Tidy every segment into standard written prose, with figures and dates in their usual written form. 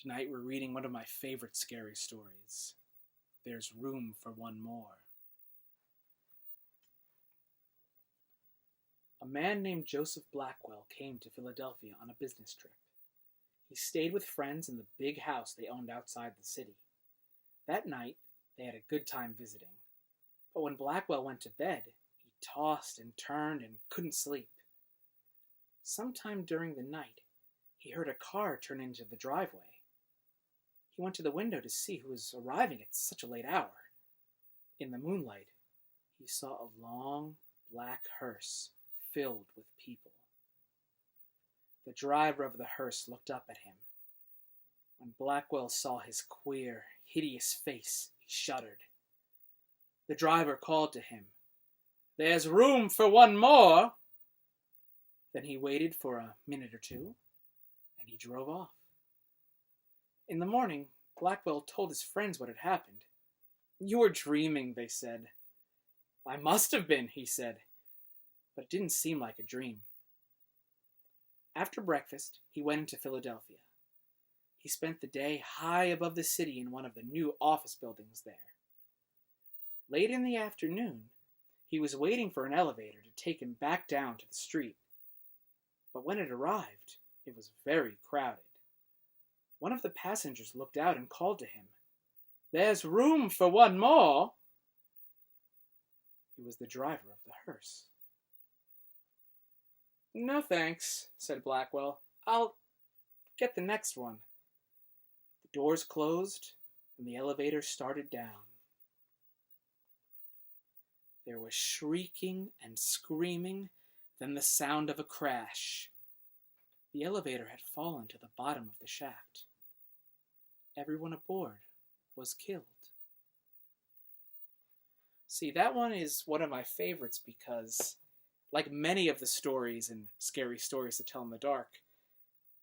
Tonight we're reading one of my favorite scary stories. There's room for one more. A man named Joseph Blackwell came to Philadelphia on a business trip. He stayed with friends in the big house they owned outside the city. That night, they had a good time visiting. But when Blackwell went to bed, he tossed and turned and couldn't sleep. Sometime during the night, he heard a car turn into the driveway. He went to the window to see who was arriving at such a late hour. In the moonlight, he saw a long, black hearse filled with people. The driver of the hearse looked up at him. When Blackwell saw his queer, hideous face, he shuddered. The driver called to him, "There's room for one more." Then he waited for a minute or two, and he drove off. In the morning, Blackwell told his friends what had happened. "You were dreaming," they said. "I must have been," he said, but it didn't seem like a dream. After breakfast, he went into Philadelphia. He spent the day high above the city in one of the new office buildings there. Late in the afternoon, he was waiting for an elevator to take him back down to the street. But when it arrived, it was very crowded. One of the passengers looked out and called to him, "There's room for one more." It was the driver of the hearse. "No thanks," said Blackwell. "I'll get the next one." The doors closed, and the elevator started down. There was shrieking and screaming, then the sound of a crash. The elevator had fallen to the bottom of the shaft. Everyone aboard was killed. See, that one is one of my favorites because, like many of the stories and scary stories to tell in the dark,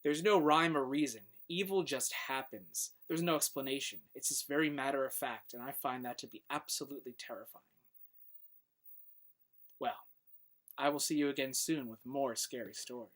there's no rhyme or reason. Evil just happens. There's no explanation. It's just very matter of fact, and I find that to be absolutely terrifying. Well, I will see you again soon with more scary stories.